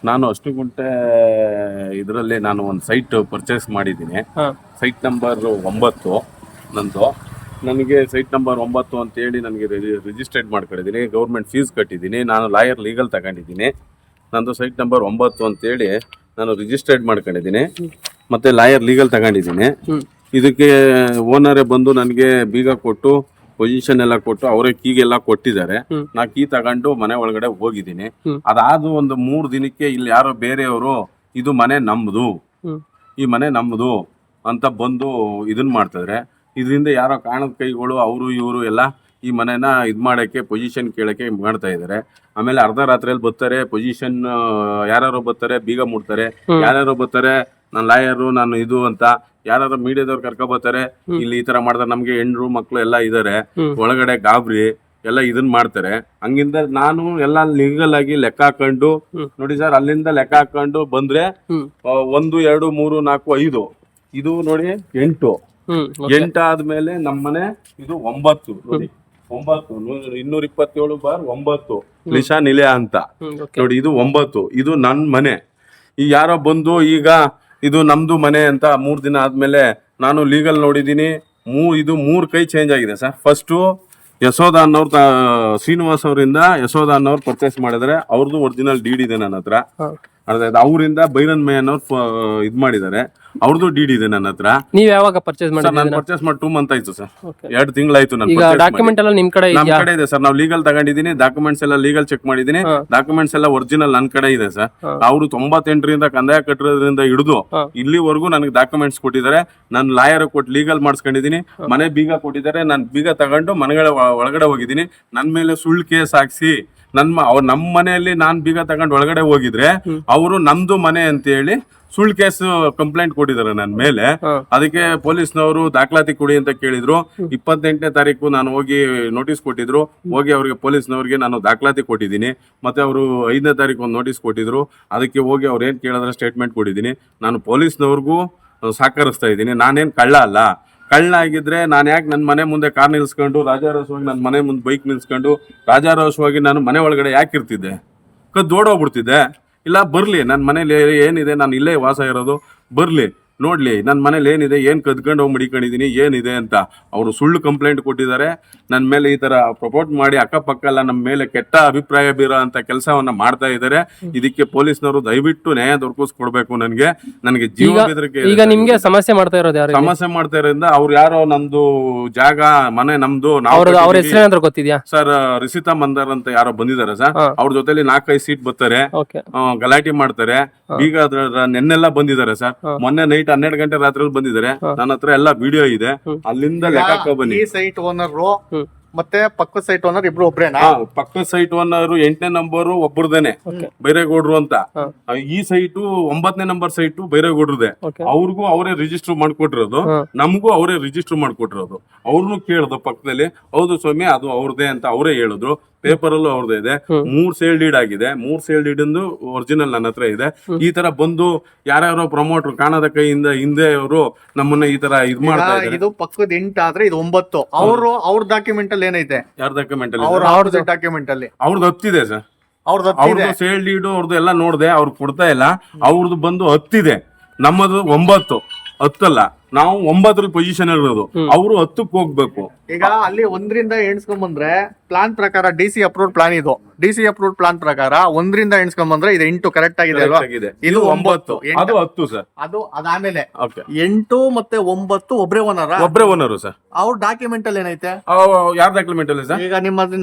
ನಾನು ಅಷ್ಟುಗುಂಟೆ ಇದರಲ್ಲಿ ನಾನು ಒಂದು ಸೈಟ್ ಪರ್ಚೇಸ್ ಮಾಡಿದ್ದೀನಿ. ಸೈಟ್ ನಂಬರ್ 9 ನಂದು. ನನಗೆ ಸೈಟ್ ನಂಬರ್ 9 ಅಂತೇಳಿ ನನಗೆ ರಿಜಿಸ್ಟ್ರೇಟ್ ಮಾಡ್ಕೊಂಡಿದ್ದೀನಿ. ಗೌರ್ಮೆಂಟ್ ಫೀಸ್ ಕಟ್ಟಿದ್ದೀನಿ. ನಾನು ಲಾಯರ್ ಲೀಗಲ್ ತಗೊಂಡಿದ್ದೀನಿ. ನಂದು ಸೈಟ್ ನಂಬರ್ 9 ಅಂತೇಳಿ ನಾನು ರಿಜಿಸ್ಟ್ರೇಟ್ ಮಾಡ್ಕೊಂಡಿದ್ದೀನಿ. ಮತ್ತು ಲಾಯರ್ ಲೀಗಲ್ ತಗೊಂಡಿದ್ದೀನಿ. ಇದಕ್ಕೆ ಓನರೇ ಬಂದು ನನಗೆ ಬೀಗ ಕೊಟ್ಟು ಪೊಸಿಷನ್ ಎಲ್ಲ ಕೊಟ್ಟು ಅವರೇ ಕೀಗೆಲ್ಲ ಕೊಟ್ಟಿದ್ದಾರೆ. ನಾ ಕೀ ತಗೊಂಡು ಮನೆ ಒಳಗಡೆ ಹೋಗಿದ್ದೀನಿ. ಅದಾದ ಒಂದು 3 ದಿನಕ್ಕೆ ಇಲ್ಲಿ ಯಾರೋ ಬೇರೆಯವರು ಇದು ಮನೆ ನಮ್ದು, ಈ ಮನೆ ನಮ್ದು ಅಂತ ಬಂದು ಇದನ್ನ ಮಾಡ್ತಿದ್ರೆ. ಇದರಿಂದ ಯಾರೋ ಕಾಣದ ಕೈಗಳು ಅವರು ಇವರು ಎಲ್ಲ ಈ ಮನೆನ ಇದು ಮಾಡೋಕ್ಕೆ ಪೊಸಿಷನ್ ಕೇಳೋಕ್ಕೆ ಮಾಡ್ತಾ ಇದ್ದಾರೆ. ಆಮೇಲೆ ಅರ್ಧ ರಾತ್ರಿಯಲ್ಲಿ ಬರ್ತಾರೆ, ಪೊಸಿಷನ್ ಯಾರು ಬರ್ತಾರೆ, ಬೀಗ ಮುಡ್ತಾರೆ, ಯಾರ್ಯಾರು ಬರ್ತಾರೆ, ನಾನು ಲಾಯರು, ನಾನು ಇದು ಅಂತ ಯಾರು ಮೀಡಿಯಾದವ್ರು ಕರ್ಕೊಬರ್ತಾರೆ. ಇಲ್ಲಿ ಈ ತರ ಮಾಡಿದ್ರೆ ನಮ್ಗೆ ಹೆಣ್ಣು ಮಕ್ಳು ಎಲ್ಲ ಇದಾರೆ ಒಳಗಡೆ, ಗಾಬ್ರಿ ಎಲ್ಲ ಇದನ್ ಮಾಡ್ತಾರೆ. ಹಂಗಿಂದ ನಾನು ಎಲ್ಲ ಲೀಗಲ್ ಆಗಿ ಲೆಕ್ಕ ಹಾಕೊಂಡು ನೋಡಿ ಸರ್, ಅಲ್ಲಿಂದ ಲೆಕ್ಕ ಹಾಕೊಂಡು ಬಂದ್ರೆ 1 2 3 4 5 ಇದು ನೋಡಿ 8 ಆದ್ಮೇಲೆ ನಮ್ಮನೆ ಇದು 9 ನೋಡಿ 227/9 ಲಿಶಾ ನಿಲಯ ಅಂತ ನೋಡಿ. ಇದು 9, ಇದು ನನ್ ಮನೆ. ಈ ಯಾರೋ ಬಂದು ಈಗ ಇದು ನಮ್ದು ಮನೆ ಅಂತ 3 ದಿನ ಆದ್ಮೇಲೆ ನಾನು ಲೀಗಲ್ ನೋಡಿದೀನಿ. ಇದು 3 ಕೈ ಚೇಂಜ್ ಆಗಿದೆ ಸರ್. ಫಸ್ಟು ಯಶೋಧ ಅನ್ನೋರು ಶ್ರೀನಿವಾಸ್ ಅವರಿಂದ ಯಶೋಧ ಅನ್ನೋರು ಪರ್ಚೇಸ್ ಮಾಡಿದ್ರೆ, ಅವ್ರದ್ದು ಒರಿಜಿನಲ್ ಡೀಡ್ ಇದೆ ನನ್ನ ಹತ್ರ. ಅವರಿಂದ ಬೈರನ್ ಮೇ ಅನ್ನೋರು ಇದ್ ಮಾಡಿದ್ದಾರೆ, ಅವ್ರದ್ದು ಡೀಡ್ ಇದೆ ನನ್ನ ಹತ್ರ. ನೀವ್ ಯಾವಾಗ ಪರ್ಚೇಸ್ ಮಾಡಿದ್ರಿ? ನಾನು ಪರ್ಚೇಸ್ ಮಾಡಿ 2 ಮಂತ್ ಆಯ್ತು ಸರ್, 2 ತಿಂಗಳಾಯ್ತು. ಡಾಕ್ಯುಮೆಂಟ್ ಎಲ್ಲ ನಿಮ್ ಕಡೆ ಇದೆ ಸರ್. ನಾವು ಲೀಗಲ್ ತಗೊಂಡಿದ್ದೀನಿ, ಡಾಕ್ಯುಮೆಂಟ್ಸ್ ಎಲ್ಲ ಲೀಗಲ್ ಚೆಕ್ ಮಾಡಿದೀನಿ. ಡಾಕ್ಯುಮೆಂಟ್ಸ್ ಎಲ್ಲ ಒರಿಜಿನಲ್ ನನ್ನ ಕಡೆ ಇದೆ ಸರ್. ಅವರು 98ರಿಂದ ಕಂದಾಯ ಕಟ್ಟಿರೋದ್ರಿಂದ ಹಿಡಿದು ಇಲ್ಲಿವರೆಗೂ ನನಗೆ ಡಾಕ್ಯುಮೆಂಟ್ಸ್ ಕೊಟ್ಟಿದ್ದಾರೆ. ನಾನು ಲಾಯರ್ ಕೊಟ್ಟು ಲೀಗಲ್ ಮಾಡಿಸ್ಕೊಂಡಿದ್ದೀನಿ. ಮನೆ ಬೀಗ ಕೊಟ್ಟಿದ್ದಾರೆ, ನಾನು ಬೀಗ ತಗೊಂಡು ಮನೆಗಳ ಒಳಗಡೆ ಹೋಗಿದ್ದೀನಿ. ನನ್ನ ಮೇಲೆ ಸುಳ್ಳು ಕೇಸ್ ಹಾಕ್ಸಿ ನಮ್ಮ ಮನೆಯಲ್ಲಿ ನಾನ್ ಬೀಗ ತಗೊಂಡು ಒಳಗಡೆ ಹೋಗಿದ್ರೆ ಅವರು ನಮ್ದು ಮನೆ ಅಂತ ಹೇಳಿ ಸುಳ್ಳು ಕೇಸ್ ಕಂಪ್ಲೇಂಟ್ ಕೊಟ್ಟಿದ್ದಾರೆ ನನ್ನ ಮೇಲೆ. ಅದಕ್ಕೆ ಪೊಲೀಸ್ನವರು ದಾಖಲಾತಿ ಕೊಡಿ ಅಂತ ಕೇಳಿದ್ರು. 28ನೇ ತಾರೀಕು ನಾನು ಹೋಗಿ ನೋಟಿಸ್ ಕೊಟ್ಟಿದ್ರು. ಹೋಗಿ ಅವ್ರಿಗೆ ಪೊಲೀಸ್ನವ್ರಿಗೆ ನಾನು ದಾಖಲಾತಿ ಕೊಟ್ಟಿದ್ದೀನಿ. ಮತ್ತೆ ಅವರು 5ನೇ ತಾರೀಕು ಒಂದು ನೋಟಿಸ್ ಕೊಟ್ಟಿದ್ರು. ಅದಕ್ಕೆ ಹೋಗಿ ಅವ್ರು ಏನ್ ಕೇಳಿದ್ರೆ ಸ್ಟೇಟ್ಮೆಂಟ್ ಕೊಟ್ಟಿದ್ದೀನಿ. ನಾನು ಪೊಲೀಸ್ನವ್ರಿಗೂ ಸಹಕರಿಸ್ತಾ ಇದ್ದೀನಿ. ನಾನೇನ್ ಕಳ್ಳ ಅಲ್ಲ. ಕಳ್ಳ ಆಗಿದ್ರೆ ನಾನು ಯಾಕೆ ನನ್ನ ಮನೆ ಮುಂದೆ ಕಾರ್ ನಿಲ್ಸ್ಕೊಂಡು ರಾಜಾರೋಷವಾಗಿ ನನ್ನ ಮನೆ ಮುಂದೆ ಬೈಕ್ ನಿಲ್ಸ್ಕೊಂಡು ರಾಜಾರೋಷವಾಗಿ ನಾನು ಮನೆ ಒಳಗಡೆ ಯಾಕೆ ಇರ್ತಿದ್ದೆ? ಓಡೋಗ್ಬಿಡ್ತಿದ್ದೆ. ಇಲ್ಲ ಬರ್ಲಿ, ನನ್ನ ಮನೇಲಿ ಏನಿದೆ, ನಾನು ಇಲ್ಲೇ ವಾಸ ಇರೋದು, ಬರ್ಲಿ ನೋಡ್ಲಿ ನನ್ನ ಮನೇಲಿ ಏನಿದೆ, ಏನ್ ಕದ್ಕೊಂಡು ಹೋಗಿ ಮಡಿಕೊಂಡಿದೀನಿ, ಏನಿದೆ ಅಂತ. ಅವರು ಸುಳ್ಳು ಕಂಪ್ಲೇಂಟ್ ಕೊಟ್ಟಿದ್ದಾರೆ ನನ್ನ ಮೇಲೆ. ಈ ತರ ಪ್ರಪೋರ್ಟ್ ಮಾಡಿ ಅಕ್ಕಪಕ್ಕ ಎಲ್ಲ ನಮ್ಮ ಮೇಲೆ ಕೆಟ್ಟ ಅಭಿಪ್ರಾಯ ಬೀರೋ ಅಂತ ಕೆಲಸವನ್ನ ಮಾಡ್ತಾ ಇದ್ದಾರೆ. ಇದಕ್ಕೆ ಪೊಲೀಸ್ನವರು ದಯವಿಟ್ಟು ನ್ಯಾಯ ದೊರಕಿಸ್ಕೊಡ್ಬೇಕು. ನನಗೆ ಜೀವ ಬೆದರಿಕೆ. ಈಗ ನಿಮ್ಗೆ ಸಮಸ್ಯೆ ಮಾಡ್ತಾ ಇರೋದು ಯಾರು? ಸಮಸ್ಯೆ ಮಾಡ್ತಾ ಇರೋದ್ರಿಂದ ಅವ್ರು ಯಾರೋ ನಮ್ದು ಜಾಗ ಮನೆ ನಮ್ದು ಅವ್ರ ಹೆಸರೇನಾದ್ರೂ ಗೊತ್ತಿದ್ಯಾ ಸರ್? ರಿಸಿತಾ ಮಂದರ್ ಅಂತ ಯಾರೋ ಬಂದಿದ್ದಾರೆ ಸರ್. ಅವ್ರ ಜೊತೆಲಿ 4-5 ಸೀಟ್ ಬರ್ತಾರೆ, ಗಲಾಟೆ ಮಾಡ್ತಾರೆ. ಬೀಗ ನೆನ್ನೆಲ್ಲ ಬಂದಿದ್ದಾರೆ ಸರ್. ಮೊನ್ನೆ ನೈಟ್ 12 ಗಂಟೆ ರಾತ್ರಿ ಬಂದಿದ್ದಾರೆ. ನನ್ನ ಹತ್ರ ಎಲ್ಲ ವಿಡಿಯೋ ಇದೆ. ಅಲ್ಲಿಂದ ಲೆಕ್ಕ ಬನ್ನಿ. ಈ ಸೈಟ್ ಓನರ್ ಮತ್ತೆ ಪಕ್ಕದ ಸೈಟ್ ಓನರ್ ಇಬ್ರು ಒಬ್ರೇನಾ? ಪಕ್ಕದ ಸೈಟ್ ಓನರ್ 8ನೇ ನಂಬರ್ ಒಬ್ಬರದೇನೆ, ಬೈರೇಗೌಡ್ರು ಅಂತ. ಈ ಸೈಟು 9ನೇ ನಂಬರ್ ಸೈಟು ಬೈರೇಗೌಡ್ರದೆ. ಅವ್ರಿಗೂ ಅವರೇ ರಿಜಿಸ್ಟರ್ ಮಾಡ್ಕೊಟ್ಟಿರೋದು, ನಮಗೂ ಅವರೇ ರಿಜಿಸ್ಟರ್ ಮಾಡ್ಕೊಟ್ಟಿರೋದು. ಅವ್ರನ್ನು ಕೇಳಿದ್ರು ಪಕ್ಕದಲ್ಲಿ, ಹೌದು ಸ್ವಾಮಿ ಅದು ಅವ್ರದೇ ಅಂತ ಅವರೇ ಹೇಳಿದ್ರು. ಪೇಪರ್ ಅಲ್ಲೂ ಅವ್ರದೇ ಇದೆ. 3 ಸೇಲ್ ಡೀಡ್ ಆಗಿದೆ. 3 ಸೇಲ್ ಡೀಡ್ ಒರಿಜಿನಲ್ ನನ್ನ ಹತ್ರ ಇದೆ. ಈ ತರ ಬಂದು ಯಾರ್ಯಾರೋ ಪ್ರಮೋಟರ್ ಕಾಣದ ಕೈಯಿಂದ ಹಿಂದೆ ಅವರು ನಮ್ಮನ್ನ ಈ ತರ ಇದ್ ಮಾಡ್ತಾ ಇದ್ದಾರೆ. ಇದು ಪಕ್ಕದ 8 ಆದ್ರೆ ಇದು 9. ಅವ್ರ ಡಾಕ್ಯುಮೆಂಟ್ ಅಲ್ಲಿ ಏನೈತೆ? ಯಾರ ಡಾಕ್ಯುಮೆಂಟ್ ಅಲ್ಲಿ? ಅವ್ರದ್ದು ಡಾಕ್ಯುಮೆಂಟ್ ಅಲ್ಲಿ ಅವ್ರದ್ದು ಹತ್ತಿದೆ ಸರ್. ಅವ್ರದ್ದು ಸೇಲ್ ಡೀಡ್ ಅವ್ರದ್ದು ಎಲ್ಲ ನೋಡ್ದೆ, ಅವ್ರು ಕೊಡ್ತಾ ಇಲ್ಲ. ಅವ್ರದ್ದು ಬಂದು 10 ನಮ್ಮದು 9, 10 ನಾವು 9 ಪೊಸಿಷನ್ ಇರೋದು. ಅವರು 10ಕ್ಕೆ ಹೋಗ್ಬೇಕು. ಈಗ ಅಲ್ಲಿ 1ರಿಂದ ಎಣಿಸ್ಕೊಂಡ್ ಬಂದ್ರೆ ಪ್ಲಾನ್ ಪ್ರಕಾರ DC ಅಪ್ರೂವ್ಡ್ ಪ್ಲಾನ್ ಇದು. DC ಅಪ್ರೂವ್ಡ್ ಪ್ಲಾನ್ ಪ್ರಕಾರ 1ರಿಂದ ಎಣಿಸ್ಕೊಂಡ್ ಬಂದ್ರೆ ಇದು 8 ಕರೆಕ್ಟ್ ಆಗಿದೆ ಅಲ್ವಾ? ಇದು 9, ಅದು 10 ಸರ್. ಅದು ಅದಾದ್ಮೇಲೆ 8 ಮತ್ತೆ 9 ಒಬ್ರೇ ಓನರ್ ಸರ್. ಅವ್ರ ಡಾಕ್ಯುಮೆಂಟ್ ಅಲ್ಲಿ ಏನೈತೆ? ಯಾರ ಡಾಕ್ಯುಮೆಂಟ್ ಅಲ್ಲಿ ಸರ್? ಈಗ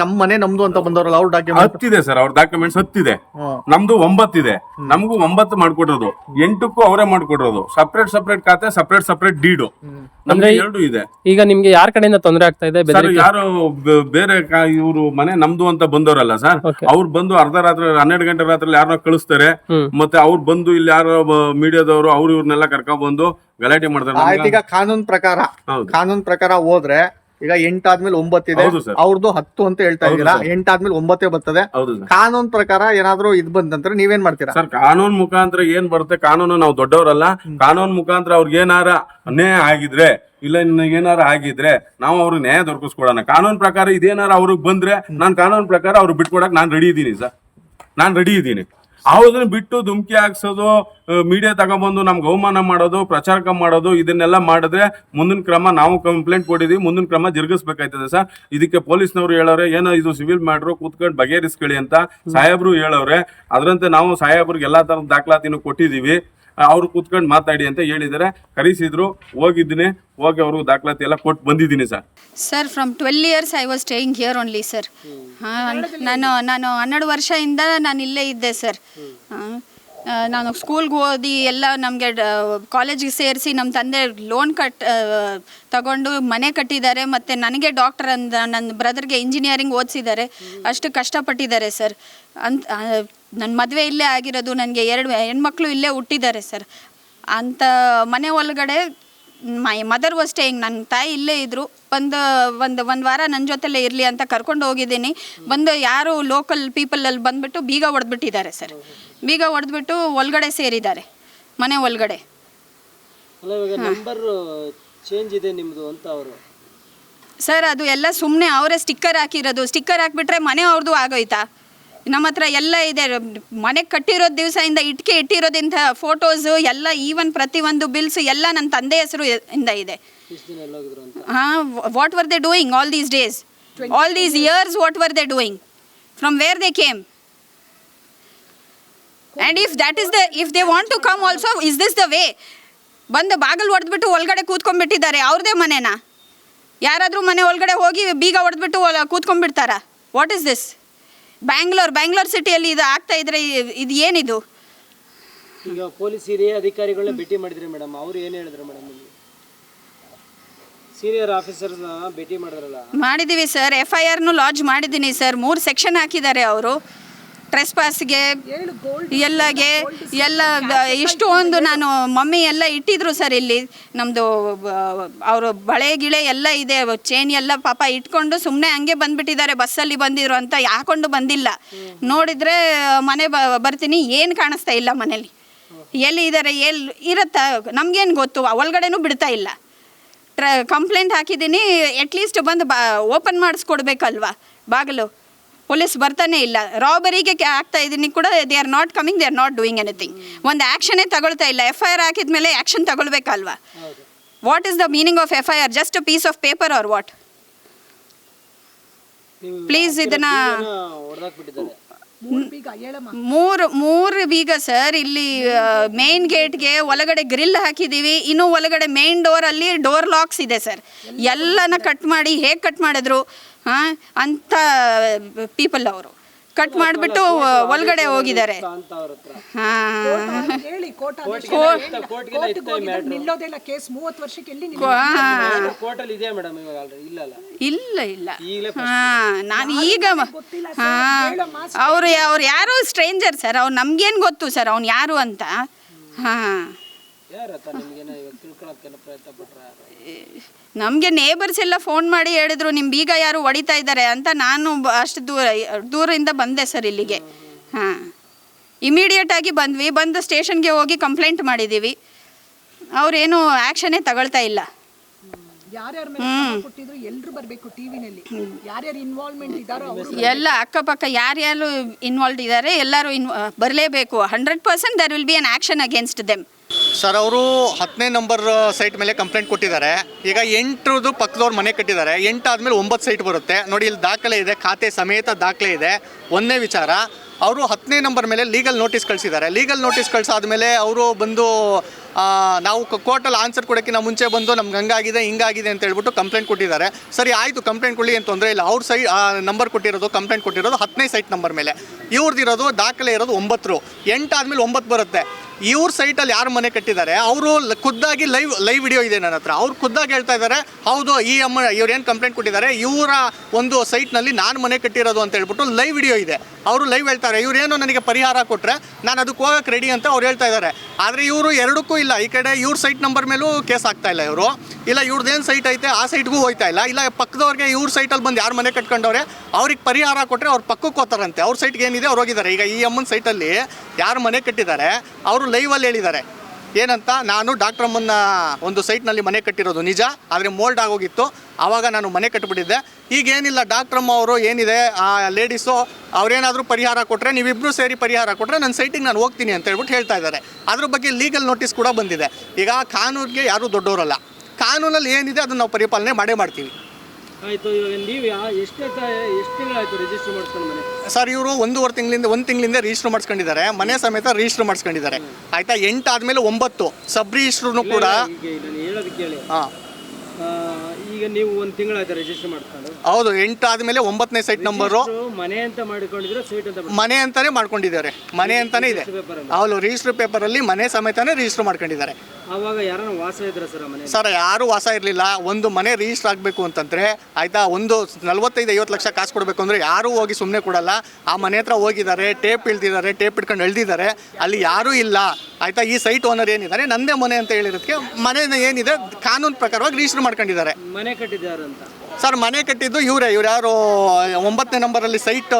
ನಮ್ಮ ಮನೆ ನಮ್ದು ಅಂತ ಬಂದವರಲ್ಲ, ಅವ್ರ ಡಾಕ್ಯುಮೆಂಟ್ 10 ಇದೆ ಸರ್. ಅವ್ರ ಡಾಕ್ಯುಮೆಂಟ್ಸ್ 10 ಇದೆ. ನಮ್ದು 9 ಇದೆ. ನಮಗೂ 9 ಮಾಡ್ಕೊಟ್ಟಿರೋದು, 8ಕ್ಕೂ ಅವರೇ ಮಾಡ್ಕೊಟ್ಟಿರೋದು. ಸಪ್ರೇಟ್ ಖಾತೆ, ಸಪ್ರೇಟ್ ಡೀಡು. ನಮ್ಗೆ 2 ಇದೆ. ಈಗ ನಿಮ್ಗೆ ಯಾರ ಕಡೆಯಿಂದ ತೊಂದರೆ ಆಗ್ತಾ ಇದೆ? ಯಾರು ಬೇರೆ ಇವರು ಮನೆ ನಮ್ದು ಅಂತ ಬಂದವರಲ್ಲ ಸರ್. ಅವ್ರು ಬಂದು ಅರ್ಧ ರಾತ್ರಿ 12 ಗಂಟೆ ರಾತ್ರಿ ಯಾರನ್ನ ಕಳಿಸ್ತಾರೆ. ಮತ್ತೆ ಅವ್ರು ಬಂದು ಇಲ್ಲಿ ಯಾರೋ ಮೀಡಿಯಾದವರು ಅವ್ರು ಇವ್ರನ್ನೆಲ್ಲ ಕರ್ಕೊಂಡ್ ಬಂದು ಗಲಾಟೆ ಮಾಡ್ತಾರೆ. ಈಗ ಕಾನೂನ್ ಪ್ರಕಾರ ಹೋದ್ರೆ ಈಗ 8 ಆದ್ಮೇಲೆ 9 ಇದೆ. ಅವ್ರದ್ದು 10 ಅಂತ ಹೇಳ್ತಾ ಇದೀರಾ. 8 ಆದ್ಮೇಲೆ 9 ಬರ್ತದೆ. ಕಾನೂನ್ ಪ್ರಕಾರ ಏನಾದ್ರು ಇದ್ ಬಂದಂದ್ರೆ ನೀವೇನ್ ಮಾಡ್ತೀರಾ ಸರ್? ಕಾನೂನ್ ಮುಖಾಂತರ ಏನ್ ಬರುತ್ತೆ? ಕಾನೂನು ನಾವು ದೊಡ್ಡವರಲ್ಲ. ಕಾನೂನ್ ಮುಖಾಂತರ ಅವ್ರಿಗೆ ಏನಾರ ಅನ್ಯಾಯ ಆಗಿದ್ರೆ, ಇಲ್ಲ ಏನಾರ ಆಗಿದ್ರೆ ನಾವು ಅವ್ರಿಗೆ ನ್ಯಾಯ ದೊರಕಿಸ್ಕೊಡೋಣ. ಕಾನೂನ್ ಪ್ರಕಾರ ಇದೇನಾರ ಅವ್ರಿಗೆ ಬಂದ್ರೆ ನಾನು ಕಾನೂನ್ ಪ್ರಕಾರ ಅವ್ರಿಗೆ ಬಿಟ್ಕೊಡಕ್ ನಾನು ರೆಡಿ ಇದ್ದೀನಿ ಸರ್. ನಾನು ರೆಡಿ ಇದ್ದೀನಿ. ಅವ್ರದನ್ನ ಬಿಟ್ಟು ಧುಮ್ಕಿ ಹಾಕ್ಸೋದು, ಮೀಡಿಯಾ ತಗೊಂಡ್ಬಂದು ನಮ್ಗೆ ಅವಮಾನ ಮಾಡೋದು, ಪ್ರಚಾರ ಮಾಡೋದು, ಇದನ್ನೆಲ್ಲ ಮಾಡಿದ್ರೆ ಮುಂದಿನ ಕ್ರಮ ನಾವು ಕಂಪ್ಲೇಂಟ್ ಕೊಟ್ಟಿದೀವಿ, ಮುಂದಿನ ಕ್ರಮ ಜರುಗಿಸ್ಬೇಕಾಯ್ತದೆ ಸರ್. ಇದಕ್ಕೆ ಪೊಲೀಸ್ನವ್ರು ಹೇಳೋರೆ ಏನೋ ಇದು ಸಿವಿಲ್ ಮಾಡ್ರು ಕೂತ್ಕೊಂಡು ಬಗೆಹರಿಸ್ಕೊಳ್ಳಿ ಅಂತ ಸಾಹೇಬ್ರು ಹೇಳವ್ರೆ. ಅದರಂತೆ ನಾವು ಸಾಹೇಬ್ರಿಗೆ ಎಲ್ಲಾ ತರದ ದಾಖಲಾತಿನೂ ಕೊಟ್ಟಿದೀವಿ. ಅವ್ರು ಕೂತ್ಕೊಂಡು ಮಾತಾಡಿ ಅಂತ ಹೇಳಿದ್ದಾರೆ. ಕರೆಸಿದ್ರು, ಹೋಗಿದ್ದೀನಿ, ಹೋಗಿ ಅವರು ದಾಖಲಾತಿ ಎಲ್ಲ ಕೊಟ್ಟು ಬಂದಿದ್ದೀನಿ sir. Sir from 12 years I was staying here only sir. ನಾನು 12 ವರ್ಷದಿಂದ ನಾನು ಇಲ್ಲೇ ಇದ್ದೆ ಸರ್. ನಾನು ಸ್ಕೂಲ್ಗೆ ಓದಿ ಎಲ್ಲ ನಮಗೆ ಕಾಲೇಜಿಗೆ ಸೇರಿಸಿ ನಮ್ಮ ತಂದೆ ಲೋನ್ ತಗೊಂಡು ಮನೆ ಕಟ್ಟಿದ್ದಾರೆ. ಮತ್ತು ನನಗೆ ಡಾಕ್ಟರ್ ಅಂದ ನನ್ನ ಬ್ರದರ್ಗೆ ಇಂಜಿನಿಯರಿಂಗ್ ಓದಿಸಿದ್ದಾರೆ. ಅಷ್ಟು ಕಷ್ಟಪಟ್ಟಿದ್ದಾರೆ ಸರ್. ನನ್ನ ಮದುವೆ ಇಲ್ಲೇ ಆಗಿರೋದು, ನನಗೆ 2 ಹೆಣ್ಮಕ್ಳು ಇಲ್ಲೇ ಹುಟ್ಟಿದ್ದಾರೆ ಸರ್. ಅಂಥ ಮನೆ ಒಳಗಡೆ ಮೈ ಮದರ್ ವಾಸ್ ಸ್ಟೇಯಿಂಗ್, ನನ್ನ ತಾಯಿ ಇಲ್ಲೇ ಇದ್ದರು. ಒಂದು ವಾರ ನನ್ನ ಜೊತೆಲೇ ಇರಲಿ ಅಂತ ಕರ್ಕೊಂಡು ಹೋಗಿದ್ದೀನಿ. ಬಂದು ಯಾರು ಲೋಕಲ್ ಪೀಪಲಲ್ಲಿ ಬಂದುಬಿಟ್ಟು ಬೀಗ ಹೊಡೆದ್ಬಿಟ್ಟಿದ್ದಾರೆ ಸರ್. ಬೀಗ ಹೊಡೆದ್ಬಿಟ್ಟು ಒಳಗಡೆ ಸೇರಿದ್ದಾರೆ, ಮನೆ ಒಳಗಡೆ. ನಂಬರ್ ಚೇಂಜ್ ಇದೆ ನಿಮ್ಮದು ಅಂತ ಅವರು ಸರ್ ಅದು ಎಲ್ಲ ಸುಮ್ಮನೆ ಅವರೇ ಸ್ಟಿಕ್ಕರ್ ಹಾಕಿರೋದು. ಸ್ಟಿಕ್ಕರ್ ಹಾಕಿಬಿಟ್ರೆ ಮನೆ ಅವ್ರದ್ದು ಆಗೋಯ್ತಾ? ನಮ್ಮ ಹತ್ರ ಎಲ್ಲ ಇದೆ. ಮನೆ ಕಟ್ಟಿರೋದು ದಿವಸದಿಂದ ಇಟ್ಟಿಗೆ ಇಟ್ಟಿರೋದಿಂಥ ಫೋಟೋಸು ಎಲ್ಲ, ಈವನ್ ಪ್ರತಿಯೊಂದು ಬಿಲ್ಸ್ ಎಲ್ಲ ನನ್ನ ತಂದೆ ಹೆಸರು ಇಂದ ಇದೆ. ಹಾಂ, what were they doing all these days, all these years? What were they doing? From where they came? And if that is if they want to come also, is this the way? ಬಂದು ಬಾಗಿಲು ಹೊಡೆದ್ಬಿಟ್ಟು ಒಳಗಡೆ ಕೂತ್ಕೊಂಡ್ಬಿಟ್ಟಿದ್ದಾರೆ. ಅವ್ರದೇ ಮನೆನಾ? ಯಾರಾದರೂ ಮನೆ ಒಳಗಡೆ ಹೋಗಿ ಬೀಗ ಹೊಡೆದ್ಬಿಟ್ಟು ಕೂತ್ಕೊಂಡ್ಬಿಡ್ತಾರಾ? What is this? ಬ್ಯಾಂಗ್ಳೂರ್ ಸಿಟಿಯಲ್ಲಿ ಇದು ಆಗ್ತಾ ಇದ್ರೆ ಇದು ಏನಿದು? ಈಗ ಪೊಲೀಸ್ ಹಿರಿಯ ಅಧಿಕಾರಿಗಳನ್ನ ಭೇಟಿ ಮಾಡಿದ್ರಿ ಮೇಡಮ್, ಅವ್ರು ಏನು ಹೇಳಿದ್ರು ಮೇಡಮ್? ನಿಮಗೆ ಸೀನಿಯರ್ ಆಫೀಸರ್ಸ್ನ ಭೇಟಿ ಮಾಡಿದ್ರಲ್ಲ? ಮಾಡಿದ್ದೀವಿ ಸರ್. FIRನು ಲಾಂಚ್ ಮಾಡಿದ್ದೀನಿ ಸರ್. 3 ಸೆಕ್ಷನ್ ಹಾಕಿದ್ದಾರೆ ಅವರು. ಟ್ರೆಸ್ಪಾಸ್ಗೆ ಎಲ್ಲ ಇಷ್ಟೊಂದು ನಾನು ಮಮ್ಮಿ ಎಲ್ಲ ಇಟ್ಟಿದ್ರು ಸರ್. ಇಲ್ಲಿ ನಮ್ಮದು ಅವರು ಬಳೆ ಗಿಳೆ ಎಲ್ಲ ಇದೆ, ಚೈನ್ ಎಲ್ಲ ಪಾಪ ಇಟ್ಕೊಂಡು ಸುಮ್ಮನೆ ಹಂಗೆ ಬಂದುಬಿಟ್ಟಿದ್ದಾರೆ. ಬಸ್ಸಲ್ಲಿ ಬಂದಿದ್ರು ಅಂತ ಹಾಕೊಂಡು ಬಂದಿಲ್ಲ. ನೋಡಿದರೆ ಮನೆ ಬರ್ತೀನಿ, ಏನು ಕಾಣಿಸ್ತಾ ಇಲ್ಲ ಮನೇಲಿ. ಎಲ್ಲಿ ಇದ್ದಾರೆ, ಎಲ್ಲಿ ಇರುತ್ತಾ ನಮಗೇನು ಗೊತ್ತು? ಒಳಗಡೆನೂ ಬಿಡ್ತಾ ಇಲ್ಲ. ಕಂಪ್ಲೇಂಟ್ ಹಾಕಿದ್ದೀನಿ. ಅಟ್ಲೀಸ್ಟ್ ಬಂದು ಓಪನ್ ಮಾಡಿಸ್ಕೊಡ್ಬೇಕಲ್ವಾ ಬಾಗಿಲು? ಪೊಲೀಸ್ ಬರ್ತಾನೆ ಇಲ್ಲ. ರಾಬರಿಗೆ ಆಗ್ತಾ ಇದ್ದೀನಿ ಕೂಡ, they are not coming, they are not doing anything. ಒಂದು ಆ್ಯಕ್ಷನೇ ತಗೊಳ್ತಾ ಇಲ್ಲ. FIR ಹಾಕಿದ ಮೇಲೆ ಆ್ಯಕ್ಷನ್ ತಗೊಳ್ಬೇಕಲ್ವಾ? What is the meaning of FIR? Just a piece of paper or what? Please ಇದನ್ನ ಮೂರು ಬೀಗ ಸರ್. ಇಲ್ಲಿ ಮೇನ್ ಗೇಟ್ಗೆ ಒಳಗಡೆ ಗ್ರಿಲ್ ಹಾಕಿದ್ದೀವಿ. ಇನ್ನೂ ಒಳಗಡೆ ಮೇನ್ ಡೋರಲ್ಲಿ ಡೋರ್ ಲಾಕ್ಸ್ ಇದೆ ಸರ್. ಎಲ್ಲನ ಕಟ್ ಮಾಡಿ ಹೇಗೆ ಕಟ್ ಮಾಡಿದ್ರು ಅಂತ ಪೀಪಲ್ ಅವರು ಕಟ್ ಮಾಡಿಬಿಟ್ಟು ಒಳಗಡೆ ಹೋಗಿದ್ದಾರೆ. ಇಲ್ಲ ನಾನು ಈಗ ಅವ್ರು ಯಾರು ಸ್ಟ್ರೇಂಜರ್ ಸರ್. ಅವ್ರು ನಮ್ಗೇನು ಗೊತ್ತು ಸರ್ ಅವ್ನು ಯಾರು ಅಂತ? ನಮಗೆ ನೇಬರ್ಸ್ ಎಲ್ಲ ಫೋನ್ ಮಾಡಿ ಹೇಳಿದ್ರು, ನಿಮ್ಮ ಬೀಗ ಯಾರು ಹೊಡಿತಾ ಇದ್ದಾರೆ ಅಂತ. ನಾನು ಅಷ್ಟು ದೂರದಿಂದ ಬಂದೆ ಸರ್ ಇಲ್ಲಿಗೆ. ಇಮಿಡಿಯೇಟಾಗಿ ಬಂದ್ವಿ. ಬಂದು ಸ್ಟೇಷನ್ಗೆ ಹೋಗಿ ಕಂಪ್ಲೇಂಟ್ ಮಾಡಿದ್ದೀವಿ. ಅವ್ರೇನು ಆ್ಯಕ್ಷನ್ನೇ ತಗೊಳ್ತಾ ಇಲ್ಲ. ಎಲ್ಲ ಅಕ್ಕಪಕ್ಕ ಯಾರ್ಯಾರು ಇನ್ವಾಲ್ವ್ ಇದ್ದಾರೆ ಎಲ್ಲರೂ ಬರಲೇಬೇಕು. 100% there will be an action against them. Sir ಅವರು 10ನೇ ನಂಬರ್ ಸೈಟ್ ಮೇಲೆ ಕಂಪ್ಲೇಂಟ್ ಕೊಟ್ಟಿದ್ದಾರೆ. ಈಗ 8ದು ಪಕ್ಕದವ್ರು ಮನೆ ಕಟ್ಟಿದ್ದಾರೆ. 8 ಆದಮೇಲೆ 9 ಸೈಟ್ ಬರುತ್ತೆ ನೋಡಿ. ಇಲ್ಲಿ ದಾಖಲೆ ಇದೆ, ಖಾತೆ ಸಮೇತ ದಾಖಲೆ ಇದೆ. ಒಂದೇ ವಿಚಾರ, ಅವರು 10ನೇ ನಂಬರ್ ಮೇಲೆ ಲೀಗಲ್ ನೋಟಿಸ್ ಕಳಿಸಿದ್ದಾರೆ. ಲೀಗಲ್ ನೋಟಿಸ್ ಕಳಿಸಾದ್ಮೇಲೆ ಅವರು ಬಂದು ನಾವು ಕೋರ್ಟಲ್ಲಿ ಆನ್ಸರ್ ಕೊಡೋಕ್ಕಿಂತ ಮುಂಚೆ ಬಂದು ನಮ್ಗೆ ಹಂಗಾಗಿದೆ ಹಿಂಗಾಗಿದೆ ಅಂತ ಹೇಳ್ಬಿಟ್ಟು ಕಂಪ್ಲೇಂಟ್ ಕೊಟ್ಟಿದ್ದಾರೆ. ಸರಿ ಆಯಿತು, ಕಂಪ್ಲೇಂಟ್ ಕೊಡಲಿ ಏನು ತೊಂದರೆ ಇಲ್ಲ. ಅವ್ರ ನಂಬರ್ ಕೊಟ್ಟಿರೋದು, ಕಂಪ್ಲೇಂಟ್ ಕೊಟ್ಟಿರೋದು 10ನೇ ಸೈಟ್ ನಂಬರ್ ಮೇಲೆ. ಇವ್ರದ್ದಿರೋದು ದಾಖಲೆ ಇರೋದು 9. 8 ಆದಮೇಲೆ 9 ಬರುತ್ತೆ. ಇವ್ರ ಸೈಟಲ್ಲಿ ಯಾರು ಮನೆ ಕಟ್ಟಿದ್ದಾರೆ ಅವರು ಖುದ್ದಾಗಿ ಲೈವ್ ವಿಡಿಯೋ ಇದೆ ನನ್ನ ಹತ್ರ. ಅವ್ರು ಖುದ್ದಾಗಿ ಹೇಳ್ತಾ ಇದ್ದಾರೆ, ಹೌದು ಈ ಇವ್ರೇನು ಕಂಪ್ಲೇಂಟ್ ಕೊಟ್ಟಿದ್ದಾರೆ ಇವರ ಒಂದು ಸೈಟ್ನಲ್ಲಿ ನಾನು ಮನೆ ಕಟ್ಟಿರೋದು ಅಂತ ಹೇಳ್ಬಿಟ್ಟು ಲೈವ್ ವಿಡಿಯೋ ಇದೆ. ಅವರು ಲೈವ್ ಹೇಳ್ತಾರೆ, ಇವರೇನೋ ನನಗೆ ಪರಿಹಾರ ಕೊಟ್ಟರೆ ನಾನು ಅದಕ್ಕೆ ಹೋಗೋಕ್ಕೆ ರೆಡಿ ಅಂತ ಅವ್ರು ಹೇಳ್ತಾ ಇದ್ದಾರೆ. ಆದರೆ ಇವರು ಎರಡಕ್ಕೂ ಇಲ್ಲ. ಈ ಕಡೆ ಇವ್ರ ಸೈಟ್ ನಂಬರ್ ಮೇಲೂ ಕೇಸ್ ಆಗ್ತಾ ಇಲ್ಲ ಇವರು, ಇಲ್ಲ ಇವ್ರದ್ದೇನು ಸೈಟ್ ಐತೆ ಆ ಸೈಟ್ಗೂ ಹೋಗ್ತಾ ಇಲ್ಲ. ಇಲ್ಲ ಪಕ್ಕದವ್ರಿಗೆ ಇವ್ರ ಸೈಟಲ್ಲಿ ಬಂದು ಯಾರು ಮನೆ ಕಟ್ಕೊಂಡವ್ರೆ ಅವ್ರಿಗೆ ಪರಿಹಾರ ಕೊಟ್ಟರೆ ಅವ್ರು ಪಕ್ಕಕ್ಕೆ ಹೋಗ್ತಾರಂತೆ. ಅವ್ರ ಸೈಟ್ಗೆ ಏನಿದೆ ಅವ್ರು ಹೋಗಿದ್ದಾರೆ. ಈಗ ಈ ಅಮ್ಮನ ಸೈಟಲ್ಲಿ ಯಾರು ಮನೆ ಕಟ್ಟಿದ್ದಾರೆ ಅವರು ಲೈವಲ್ಲಿ ಹೇಳಿದ್ದಾರೆ ಏನಂತ, ನಾನು ಡಾಕ್ಟರ್ ಅಮ್ಮನ ಒಂದು ಸೈಟ್ನಲ್ಲಿ ಮನೆ ಕಟ್ಟಿರೋದು ನಿಜ, ಆದರೆ ಮೋಲ್ಡ್ ಆಗೋಗಿತ್ತು. ಆವಾಗ ನಾನು ಮನೆ ಕಟ್ಟಿಬಿಟ್ಟಿದ್ದೆ. ಈಗ ಏನಿಲ್ಲ, ಡಾಕ್ಟ್ರಮ್ಮ ಅವರು ಏನಿದೆ ಆ ಲೇಡೀಸು ಅವ್ರೇನಾದರೂ ಪರಿಹಾರ ಕೊಟ್ಟರೆ, ನೀವಿಬ್ಬರು ಸೇರಿ ಪರಿಹಾರ ಕೊಟ್ಟರೆ ನನ್ನ ಸೈಟಿಗೆ ನಾನು ಹೋಗ್ತೀನಿ ಅಂತ ಹೇಳ್ಬಿಟ್ಟು ಹೇಳ್ತಾ ಇದ್ದಾರೆ. ಅದ್ರ ಬಗ್ಗೆ ಲೀಗಲ್ ನೋಟಿಸ್ ಕೂಡ ಬಂದಿದೆ. ಈಗ ಕಾನೂನಿಗೆ ಯಾರೂ ದೊಡ್ಡವರಲ್ಲ, ಕಾನೂನಲ್ಲಿ ಏನಿದೆ ಅದನ್ನು ನಾವು ಪರಿಪಾಲನೆ ಮಾಡೇ ಮಾಡ್ತೀವಿ. ಆಯಿತು, ಇವಾಗ ನೀವು ಎಷ್ಟು ತಿಂಗಳಾಯಿತು ರಿಜಿಸ್ಟರ್ ಮಾಡ್ಕೊಂಡು ಮನೆ? ಸರ್, ಇವರು 1 ತಿಂಗಳಿಂದ ರಿಜಿಸ್ಟರ್ ಮಾಡಿಸ್ಕೊಂಡಿದ್ದಾರೆ, ಮನೆ ಸಮೇತ ರಿಜಿಸ್ಟರ್ ಮಾಡಿಸ್ಕೊಂಡಿದ್ದಾರೆ. ಆಯಿತಾ, 8 ಆದಮೇಲೆ 9 ಸಬ್ ರಿಜಿಸ್ಟ್ರೂ ಕೂಡ. ಈಗ ನಾನು ಹೇಳೋದು ಕೇಳಿ. ಹಾಂ, ಈಗ ನೀವು 1 ತಿಂಗಳಾಯ್ತು ರಿಜಿಸ್ಟರ್ ಮಾಡ್ಕೊಂಡು? ಹೌದು, 8 ಆದಮೇಲೆ 9ನೇ ಸೈಟ್ ನಂಬರು. ಮನೆ ಅಂತ ಮಾಡಿಕೊಂಡಿದ್ರೆ ಸೈಟ್ ಅಂತ ಮನೆ ಅಂತಾನೆ ಮಾಡ್ಕೊಂಡಿದ್ದಾರೆ, ಮನೆ ಅಂತಾನೆ ಇದೆ. ಹೌದು, ರಿಜಿಸ್ಟರ್ ಪೇಪರಲ್ಲಿ ಮನೆ ಸಮೇತನೇ ರಿಜಿಸ್ಟರ್ ಮಾಡ್ಕೊಂಡಿದ್ದಾರೆ. ಆವಾಗ ಯಾರನ್ನ ವಾಸ ಇದ್ರ ಸರ್ ಮನೆ? ಸರ್, ಯಾರೂ ವಾಸ ಇರಲಿಲ್ಲ. ಒಂದು ಮನೆ ರಿಜಿಸ್ಟರ್ ಆಗಬೇಕು ಅಂತಂದರೆ ಆಯಿತಾ, ಒಂದು 45-50 ಲಕ್ಷ ಕಾಸು ಕೊಡಬೇಕು ಅಂದರೆ ಯಾರೂ ಹೋಗಿ ಸುಮ್ಮನೆ ಕೊಡಲ್ಲ. ಆ ಮನೆ ಹತ್ರ ಹೋಗಿದ್ದಾರೆ, ಟೇಪ್ ಇಳ್ದಿದ್ದಾರೆ, ಟೇಪ್ ಇಟ್ಕೊಂಡು ಎಳ್ದಿದ್ದಾರೆ, ಅಲ್ಲಿ ಯಾರೂ ಇಲ್ಲ. ಆಯಿತಾ, ಈ ಸೈಟ್ ಓನರ್ ಏನಿದ್ದಾರೆ ನಂದೇ ಮನೆ ಅಂತ ಹೇಳಿರೋದಕ್ಕೆ ಮನೆ ಏನಿದೆ ಕಾನೂನು ಪ್ರಕಾರವಾಗಿ ರಿಜಿಸ್ಟರ್ ಮಾಡ್ಕೊಂಡಿದ್ದಾರೆ. ಮನೆ ಕಟ್ಟಿದ್ದಾರೆ ಅಂತ? ಸರ್, ಮನೆ ಕಟ್ಟಿದ್ದು ಇವ್ರು ಯಾರು 9ನೇ ನಂಬರಲ್ಲಿ ಸೈಟ್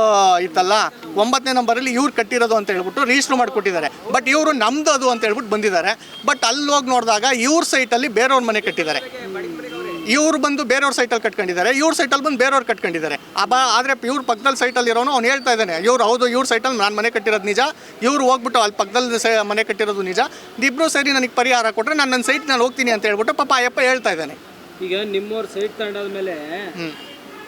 ಇತ್ತಲ್ಲ, 9ನೇ ನಂಬರಲ್ಲಿ ಇವ್ರು ಕಟ್ಟಿರೋದು ಅಂತ ಹೇಳ್ಬಿಟ್ಟು ರಿಜಿಸ್ಟರ್ ಮಾಡಿಕೊಟ್ಟಿದ್ದಾರೆ. ಬಟ್ ಇವರು ನಮ್ದು ಅದು ಅಂತ ಹೇಳ್ಬಿಟ್ಟು ಬಂದಿದ್ದಾರೆ. ಬಟ್ ಅಲ್ಲಿ ಹೋಗಿ ನೋಡಿದಾಗ ಇವ್ರ ಸೈಟಲ್ಲಿ ಬೇರೆಯವ್ರ ಮನೆ ಕಟ್ಟಿದ್ದಾರೆ. ಇವ್ರು ಬಂದು ಬೇರೆಯವ್ರ ಸೈಟಲ್ಲಿ ಕಟ್ಕೊಂಡಿದ್ದಾರೆ, ಇವ್ರ ಸೈಟಲ್ಲಿ ಬಂದು ಬೇರೆಯವ್ರು ಕಟ್ಕೊಂಡಿದ್ದಾರೆ. ಆದರೆ ಇವ್ರ ಪಕ್ಕದಲ್ಲಿ ಸೈಟಲ್ಲಿ ಇರೋನು ಅವ್ನು ಹೇಳ್ತಾ ಇದ್ದಾನೆ, ಇವ್ರು ಹೌದು ಇವ್ರ ಸೈಟಲ್ಲಿ ನಾನು ಮನೆ ಕಟ್ಟಿರೋದು ನಿಜ, ಇವ್ರು ಹೋಗ್ಬಿಟ್ಟು ಅಲ್ಲಿ ಪಕ್ಕದಲ್ಲಿ ಮನೆ ಕಟ್ಟಿರೋದು ನಿಜ, ಇಬ್ಬರು ಸೇರಿ ನನಗೆ ಪರಿಹಾರ ಕೊಟ್ಟರೆ ನಾನು ನನ್ನ ಸೈಟ್ ನಾನು ಹೋಗ್ತೀನಿ ಅಂತ ಹೇಳ್ಬಿಟ್ಟು ಪಾಪ ಅಯ್ಯಪ್ಪ ಹೇಳ್ತಾ ಇದ್ದಾನೆ. ಈಗ ನಿಮ್ಮವ್ರ ಸೈಟ್ ತಗೊಂಡಾದ್ಮೇಲೆ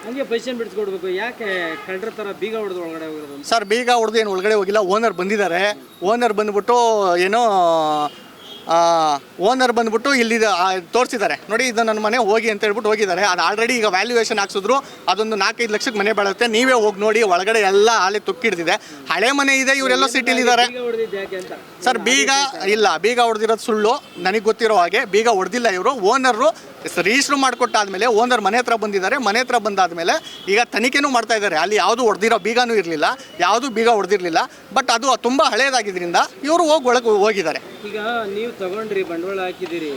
ಹಂಗೆ ಪೊಸಿಷನ್ ಬಿಡಿಸ್ಕೊಡ್ಬೇಕು, ಯಾಕೆ ಕಳ್ಳರ ಥರ ಬೀಗ ಹೊಡೆದು ಒಳಗಡೆ ಹೋಗಿರೋದು? ಸರ್, ಬೀಗ ಹೊಡೆದು ಏನು ಒಳಗಡೆ ಹೋಗಿಲ್ಲ, ಓನರ್ ಬಂದಿದ್ದಾರೆ. ಓನರ್ ಬಂದ್ಬಿಟ್ಟು ಏನೋ ಓನರ್ ಬಂದ್ಬಿಟ್ಟು ಇಲ್ಲಿ ತೋರಿಸಿದ್ದಾರೆ, ನೋಡಿ ಇದು ನನ್ನ ಮನೆ ಹೋಗಿ ಅಂತ ಹೇಳ್ಬಿಟ್ಟು ಹೋಗಿದ್ದಾರೆ. ಅದು ಆಲ್ರೆಡಿ ಈಗ ವ್ಯಾಲ್ಯೂಯೇಷನ್ ಹಾಕ್ಸಿದ್ರು, ಅದೊಂದು 4-5 ಲಕ್ಷಕ್ಕೆ ಮನೆ ಬೆಳುತ್ತೆ. ನೀವೇ ಹೋಗಿ ನೋಡಿ, ಒಳಗಡೆ ಎಲ್ಲ ಹಾಲೆ ತುಕ್ಕಿಡ್ದಿದೆ, ಹಳೆ ಮನೆ ಇದೆ. ಇವರೆಲ್ಲ ಸಿಟಿಲಿದ್ದಾರೆ. ಸರ್, ಬೀಗ ಇಲ್ಲ, ಬೀಗ ಹೊಡೆದಿರೋದು ಸುಳ್ಳು. ನನಗೆ ಗೊತ್ತಿರೋ ಹಾಗೆ ಬೀಗ ಹೊಡೆದಿಲ್ಲ. ಇವರು ಓನರು ರಿಜಿಸ್ಟ್ರ್ ಮಾಡಿಕೊಟ್ಟಾದ್ಮೇಲೆ ಓನರ್ ಮನೆ ಹತ್ರ ಬಂದಿದ್ದಾರೆ. ಮನೆ ಹತ್ರ ಬಂದಾದ್ಮೇಲೆ ಈಗ ತನಿಖೆನೂ ಮಾಡ್ತಾ ಇದ್ದಾರೆ. ಅಲ್ಲಿ ಯಾವುದು ಹೊಡೆದಿರೋ ಬೀಗನೂ ಇರಲಿಲ್ಲ, ಯಾವುದು ಬೀಗ ಹೊಡೆದಿರಲಿಲ್ಲ. ಬಟ್ ಅದು ತುಂಬ ಹಳೇದಾಗಿದ್ದರಿಂದ ಇವರು ಒಳಗೆ ಹೋಗಿದ್ದಾರೆ. ಈಗ ನೀವು ತಗೊಂಡ್ರಿ, ಬಂಡವಾಳ ಹಾಕಿದಿರಿ,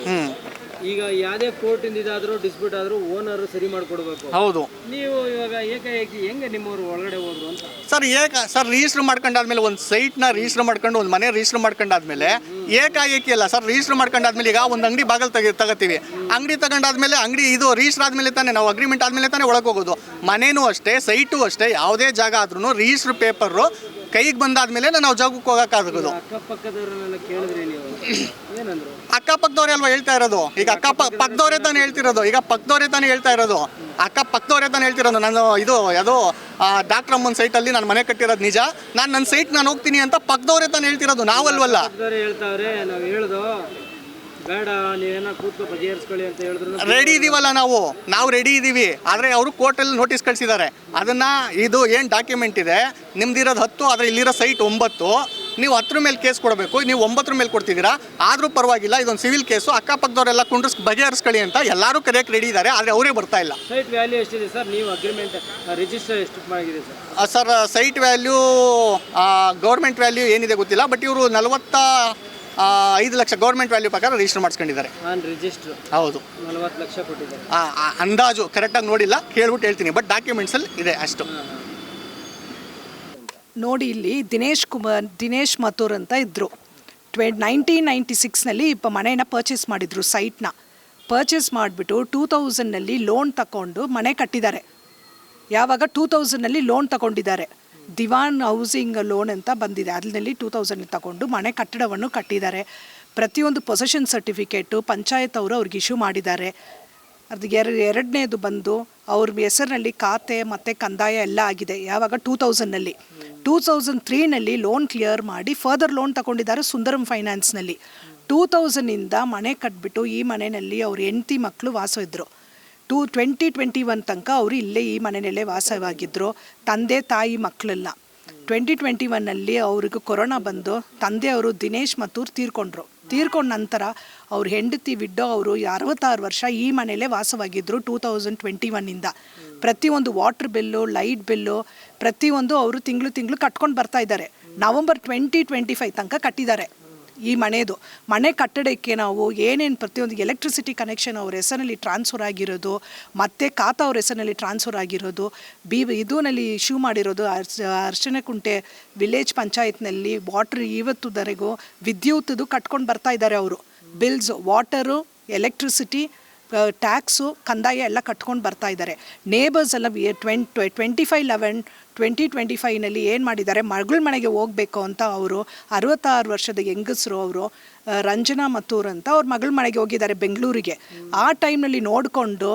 ಈಗ ಯಾವುದೇ ಕೋರ್ಟಿಂದ ಇದಾದರೂ ಡಿಸ್ಪ್ಯೂಟ್ ಆದರೂ ಓನರ್ ಸರಿ ಮಾಡಿಕೊಡ್ಬೇಕು. ಹೌದು. ನೀವು ಇವಾಗ ಏಕಾಏಕಿ ಹೆಂಗೆ ನಿಮ್ಮವ್ರು ಒಳಗಡೆ ಹೋದ್ರು ಅಂತ? ಸರ್ ರಿಜಿಸ್ಟರ್ ಮಾಡ್ಕೊಂಡಾದ್ಮೇಲೆ ಒಂದು ಸೈಟ್ನ ರಿಜಿಸ್ಟರ್ ಮಾಡ್ಕೊಂಡು ಒಂದು ಮನೆ ರಿಜಿಸ್ಟರ್ ಮಾಡ್ಕೊಂಡಾದ್ಮೇಲೆ ಏಕಾಏಕಿ ಅಲ್ಲ ಸರ್. ರಿಜಿಸ್ಟರ್ ಮಾಡ್ಕೊಂಡಾದ್ಮೇಲೆ ಈಗ ಒಂದು ಅಂಗಡಿ ಬಾಗಲ್ ತಗೋತೀವಿ, ಅಂಗಡಿ ತಗೊಂಡಾದ್ಮೇಲೆ ಅಂಗಡಿ ಇದು ರಿಜಿಸ್ಟರ್ ಆದಮೇಲೆ ತಾನೇ ನಾವು ಅಗ್ರಿಮೆಂಟ್ ಆದಮೇಲೆ ತಾನೇ ಒಳಗೆ ಹೋಗೋದು. ಮನೇನೂ ಅಷ್ಟೇ, ಸೈಟು ಅಷ್ಟೇ, ಯಾವುದೇ ಜಾಗ ಆದ್ರೂ ರಿಜಿಸ್ಟರ್ ಪೇಪರು ಕೈಗೆ ಬಂದಾದ್ಮೇಲೆ ನಾವು ಜಾಗಕ್ಕೆ ಹೋಗೋಕ್ಕಾಗೋದು. ಅಕ್ಕಪಕ್ಕದವ್ರನ್ನೆಲ್ಲ ಕೇಳಿದ್ರಿ ನೀವು, ಏನಂದ್ರು? ಅಕ್ಕಪಕ್ಕದವ್ರೆ ಅಲ್ವಾ ಹೇಳ್ತಾ ಇರೋದು. ಈಗ ಪಕ್ಕದವರೇ ತಾನೇ ಹೇಳ್ತಿರೋದು. ಈಗ ಪಕ್ಕದವರೇ ತಾನೇ ಹೇಳ್ತಾ ಇರೋದು. ಪಕ್ಕದವರೇ ತಾನೇ ಹೇಳ್ತಿರೋದು. ನಾನು ಇದು ಯಾವುದೋ ಡಾಕ್ಟರ್ ಅಮ್ಮನ ಸೈಟಲ್ಲಿ ನಾನು ಮನೆ ಕಟ್ಟಿರೋದು ನಿಜ, ನಾನು ನನ್ನ ಸೈಟ್ ನಾನು ಹೋಗ್ತೀನಿ ಅಂತ ಪಕ್ಕದವರೇ ತಾನೇ ಹೇಳ್ತಿರೋದು, ನಾವಲ್ವಲ್ಲ. ಹೇಳ್ತಾವ್ರೆ, ನಾವು ಹೇಳ್ದು ಬೇಡ ನೀವೇನ ಕೂತ್ಕೊ ಬಗೆಹರಿಸ್ಕೊಳ್ಳಿ ಅಂತ ಹೇಳಿದ್ರು. ರೆಡಿ ಇದೀವಲ್ಲ ನಾವು ರೆಡಿ ಇದ್ದೀವಿ. ಆದರೆ ಅವರು ಕೋರ್ಟಲ್ಲಿ ನೋಟಿಸ್ ಕಳಿಸಿದ್ದಾರೆ. ಅದನ್ನು ಇದು ಏನು ಡಾಕ್ಯುಮೆಂಟ್ ಇದೆ ನಿಮ್ದಿರೋದು 10, ಆದರೆ ಇಲ್ಲಿರೋ ಸೈಟ್ 9. ನೀವು 10 ಮೇಲೆ ಕೇಸ್ ಕೊಡಬೇಕು, ನೀವು 9 ಮೇಲೆ ಕೊಡ್ತಿದ್ದೀರಾ. ಆದರೂ ಪರವಾಗಿಲ್ಲ, ಇದೊಂದು ಸಿವಿಲ್ ಕೇಸು, ಅಕ್ಕಪಕ್ಕದವರೆಲ್ಲ ಬಗೆಹರಿಸ್ಕೊಳ್ಳಿ ಅಂತ ಎಲ್ಲರೂ ಕರೆಯಕ್ಕೆ ರೆಡಿ ಇದ್ದಾರೆ. ಆದರೆ ಅವರೇ ಬರ್ತಾ ಇಲ್ಲ. ಸೈಟ್ ವ್ಯಾಲ್ಯೂ ಎಷ್ಟಿದೆ ಸರ್? ನೀವು ಅಗ್ರಿಮೆಂಟ್ ರಿಜಿಸ್ಟರ್ ಎಷ್ಟು ಮಾಡಿದೆ sir? Sir, site value government value ಏನಿದೆ ಗೊತ್ತಿಲ್ಲ, ಬಟ್ ಇವರು 45 ಲಕ್ಷ ಗೌರ್ಮೆಂಟ್ ವ್ಯಾಲ್ಯೂ ಪ್ರಕಾರ ರಿಜಿಸ್ಟರ್ ಮಾಡಿಸ್ಕೊಂಡಿದ್ದಾರೆ. ರಿಜಿಸ್ಟರ್ ಹೌದು, 40 ಲಕ್ಷ ಕೊಟ್ಟಿದ್ದಾರೆ. ಅಂದಾಜು ಕರೆಕ್ಟಾಗಿ ನೋಡಿಲ್ಲ, ಕೇಳ್ಬಿಟ್ಟು ಹೇಳ್ತೀನಿ, ಬಟ್ ಡಾಕ್ಯುಮೆಂಟ್ಸಲ್ಲಿ ಇದೆ ಅಷ್ಟು. ನೋಡಿ, ಇಲ್ಲಿ ದಿನೇಶ್ ಮಥುರ್ ಅಂತ ಇದ್ದರು. 1996ನಲ್ಲಿ ಮನೆಯನ್ನು ಪರ್ಚೇಸ್ ಮಾಡಿದರು. ಸೈಟ್ನ ಪರ್ಚೇಸ್ ಮಾಡಿಬಿಟ್ಟು 2000ನಲ್ಲಿ ಲೋನ್ ತಗೊಂಡು ಮನೆ ಕಟ್ಟಿದ್ದಾರೆ. ಯಾವಾಗ 2000ನಲ್ಲಿ ಲೋನ್ ತಗೊಂಡಿದ್ದಾರೆ, ದಿವಾನ್ ಹೌಸಿಂಗ್ ಲೋನ್ ಅಂತ ಬಂದಿದೆ, ಅದರಲ್ಲಿ 2000 ತಗೊಂಡು ಮನೆ ಕಟ್ಟಡವನ್ನು ಕಟ್ಟಿದ್ದಾರೆ. ಪ್ರತಿಯೊಂದು ಪೊಸೆಷನ್ ಸರ್ಟಿಫಿಕೇಟು ಪಂಚಾಯತ್ ಅವರು ಅವ್ರಿಗೆ ಇಶ್ಯೂ ಮಾಡಿದ್ದಾರೆ. ಅದು ಎರಡನೇದು ಬಂದು ಅವ್ರ ಹೆಸರಿನಲ್ಲಿ ಖಾತೆ ಮತ್ತು ಕಂದಾಯ ಎಲ್ಲ ಆಗಿದೆ. ಯಾವಾಗ 2000ನಲ್ಲಿ 2003ನಲ್ಲಿ ಲೋನ್ ಕ್ಲಿಯರ್ ಮಾಡಿ ಫರ್ದರ್ ಲೋನ್ ತಗೊಂಡಿದ್ದಾರೆ ಸುಂದರಂ ಫೈನಾನ್ಸ್ನಲ್ಲಿ. 2000ಇಂದ ಮನೆ ಕಟ್ಬಿಟ್ಟು ಈ ಮನೆಯಲ್ಲಿ ಅವ್ರ ಹೆಂಡತಿ ಮಕ್ಕಳು ವಾಸ ಇದ್ದರು. 2021 ತನಕ ಅವರು ಇಲ್ಲೇ ಈ ಮನೆಯಲ್ಲೇ ವಾಸವಾಗಿದ್ದರು, ತಂದೆ ತಾಯಿ ಮಕ್ಕಳೆಲ್ಲ. 2021ನಲ್ಲಿ ಅವ್ರಿಗೆ ಕೊರೋನಾ ಬಂದು ತಂದೆಯವರು ದಿನೇಶ್ ಮಥುರ್ ತೀರ್ಕೊಂಡ ನಂತರ ಅವ್ರ ಹೆಂಡತಿ ವಿಡ್ಡೋ ಅವರು 66 ವರ್ಷ ಈ ಮನೆಯಲ್ಲೇ ವಾಸವಾಗಿದ್ದರು. 2021ಇಂದ ಪ್ರತಿಯೊಂದು ವಾಟರ್ ಬಿಲ್ಲು, ಲೈಟ್ ಬಿಲ್ಲು ಪ್ರತಿಯೊಂದು ಅವರು ತಿಂಗಳು ಕಟ್ಕೊಂಡು ಬರ್ತಾ ಇದ್ದಾರೆ. ನವಂಬರ್ 2025 ತನಕ ಕಟ್ಟಿದ್ದಾರೆ. ಈ ಮನೆ ಕಟ್ಟಡಕ್ಕೆ ನಾವು ಏನೇನು ಪ್ರತಿಯೊಂದು ಎಲೆಕ್ಟ್ರಿಸಿಟಿ ಕನೆಕ್ಷನ್ ಅವ್ರ ಹೆಸರಿನಲ್ಲಿ ಟ್ರಾನ್ಸ್ಫರ್ ಆಗಿರೋದು, ಮತ್ತು ಖಾತಾ ಅವ್ರ ಹೆಸರಿನಲ್ಲಿ ಟ್ರಾನ್ಸ್ಫರ್ ಆಗಿರೋದು, ಇದೂನಲ್ಲಿ ಇಶ್ಯೂ ಮಾಡಿರೋದು ಅರ್ಶನಕುಂಟೆ ವಿಲೇಜ್ ಪಂಚಾಯತ್ನಲ್ಲಿ ವಾಟ್ರ್ ಇವತ್ತುವರೆಗೂ ವಿದ್ಯುತ್ದು ಕಟ್ಕೊಂಡು ಬರ್ತಾ ಇದ್ದಾರೆ ಅವರು. ಬಿಲ್ಸ್, ವಾಟರು, ಎಲೆಕ್ಟ್ರಿಸಿಟಿ ಟ್ಯಾಕ್ಸು ಕಂದಾಯ ಎಲ್ಲ ಕಟ್ಕೊಂಡು ಬರ್ತಾ ಇದ್ದಾರೆ. ನೇಬರ್ಸ್ ಎಲ್ಲ 2025 ಏನು ಮಾಡಿದ್ದಾರೆ, ಮಗಳ ಮನೆಗೆ ಹೋಗಬೇಕು ಅಂತ ಅವರು 66 ವರ್ಷದ ಹೆಂಗಸರು ಅವರು ರಂಜನಾ ಮತ್ತೂರ್ ಅಂತ ಅವ್ರ ಮಗಳ ಮನೆಗೆ ಹೋಗಿದ್ದಾರೆ ಬೆಂಗಳೂರಿಗೆ. ಆ ಟೈಮ್ನಲ್ಲಿ ನೋಡಿಕೊಂಡು